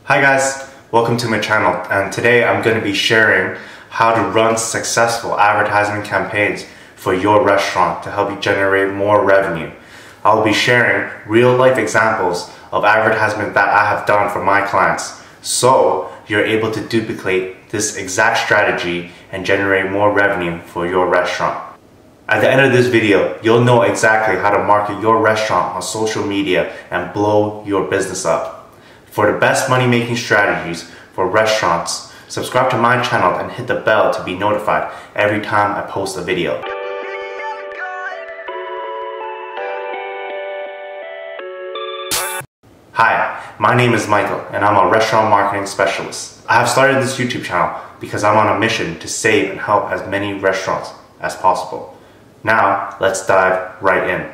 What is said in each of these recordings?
Hi guys, welcome to my channel, and today I'm going to be sharing how to run successful advertisement campaigns for your restaurant to help you generate more revenue. I'll be sharing real life examples of advertisement that I have done for my clients, so you're able to duplicate this exact strategy and generate more revenue for your restaurant. At the end of this video, you'll know exactly how to market your restaurant on social media and blow your business up. For the best money-making strategies for restaurants, subscribe to my channel and hit the bell to be notified every time I post a video. Hi, my name is Michael and I'm a restaurant marketing specialist. I have started this YouTube channel because I'm on a mission to save and help as many restaurants as possible. Now, let's dive right in.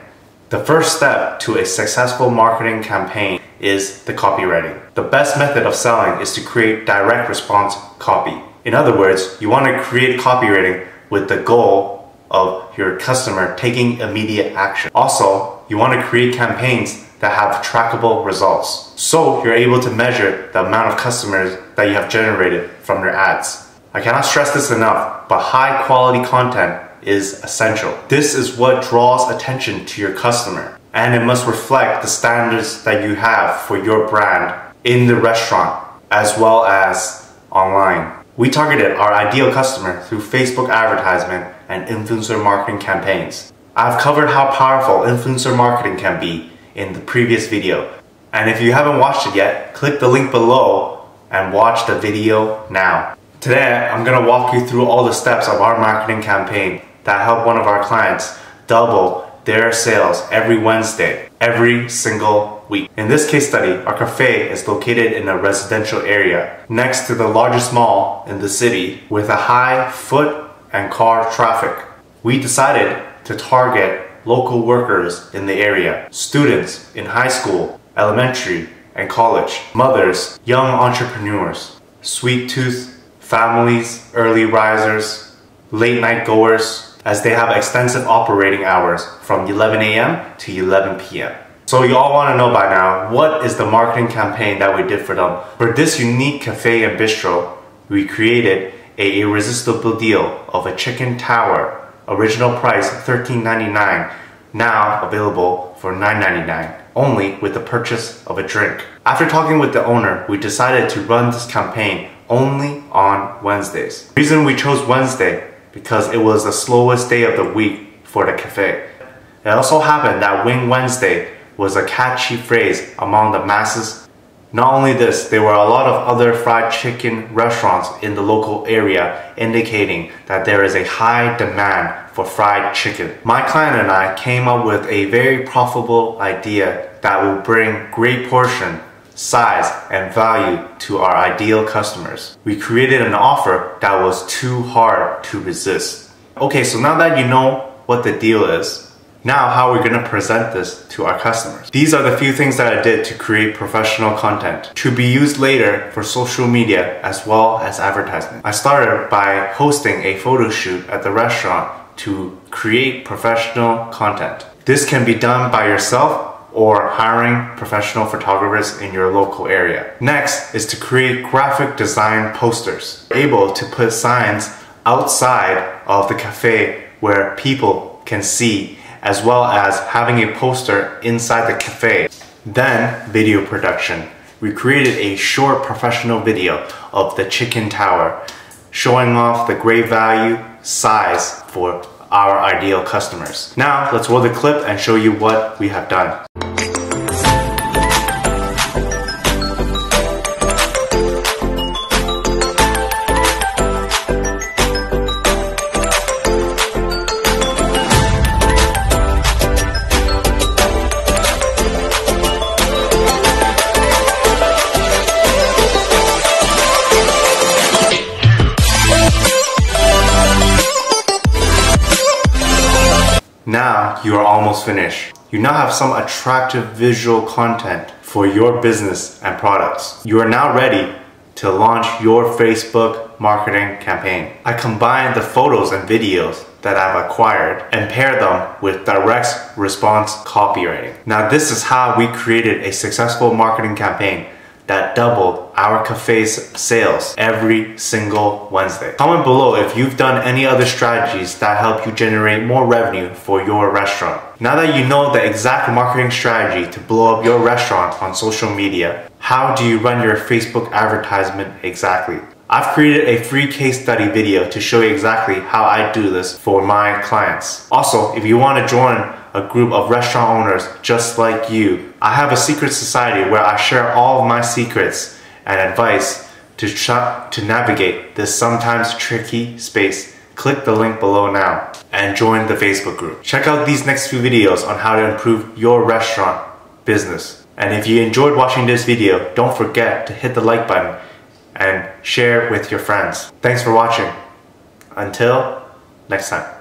The first step to a successful marketing campaign is the copywriting. The best method of selling is to create direct response copy. In other words, you want to create copywriting with the goal of your customer taking immediate action. Also, you want to create campaigns that have trackable results, so you're able to measure the amount of customers that you have generated from your ads. I cannot stress this enough, but high quality content is essential. This is what draws attention to your customer, and it must reflect the standards that you have for your brand in the restaurant as well as online. We targeted our ideal customer through Facebook advertisement and influencer marketing campaigns. I've covered how powerful influencer marketing can be in the previous video, and if you haven't watched it yet, click the link below and watch the video now. Today, I'm going to walk you through all the steps of our marketing campaign that help one of our clients double their sales every Wednesday, every single week. In this case study, our cafe is located in a residential area next to the largest mall in the city with a high foot and car traffic. We decided to target local workers in the area, students in high school, elementary, and college, mothers, young entrepreneurs, sweet tooth families, early risers, late night goers, as they have extensive operating hours from 11 a.m. to 11 p.m. So you all want to know by now, what is the marketing campaign that we did for them? For this unique cafe and bistro, we created an irresistible deal of a chicken tower, original price $13.99, now available for $9.99, only with the purchase of a drink. After talking with the owner, we decided to run this campaign only on Wednesdays. The reason we chose Wednesday because it was the slowest day of the week for the cafe. It also happened that Wing Wednesday was a catchy phrase among the masses. Not only this, there were a lot of other fried chicken restaurants in the local area indicating that there is a high demand for fried chicken. My client and I came up with a very profitable idea that will bring great portion, size, and value to our ideal customers. We created an offer that was too hard to resist. Okay, so now that you know what the deal is, now how are we going to present this to our customers? These are the few things that I did to create professional content to be used later for social media as well as advertisement. I started by hosting a photo shoot at the restaurant to create professional content. This can be done by yourself or hiring professional photographers in your local area. Next is to create graphic design posters. We're able to put signs outside of the cafe where people can see, as well as having a poster inside the cafe. Then video production. We created a short professional video of the chicken tower, showing off the great value, size for our ideal customers. Now let's roll the clip and show you what we have done. Now you are almost finished. You now have some attractive visual content for your business and products. You are now ready to launch your Facebook marketing campaign. I combined the photos and videos that I've acquired and pair them with direct response copywriting. Now this is how we created a successful marketing campaign that doubled our cafe's sales every single Wednesday. Comment below if you've done any other strategies that help you generate more revenue for your restaurant. Now that you know the exact marketing strategy to blow up your restaurant on social media, how do you run your Facebook advertisement exactly? I've created a free case study video to show you exactly how I do this for my clients. Also, if you want to join a group of restaurant owners just like you, I have a secret society where I share all of my secrets and advice to navigate this sometimes tricky space. Click the link below now and join the Facebook group. Check out these next few videos on how to improve your restaurant business. And if you enjoyed watching this video, don't forget to hit the like button and share with your friends. Thanks for watching. Until next time.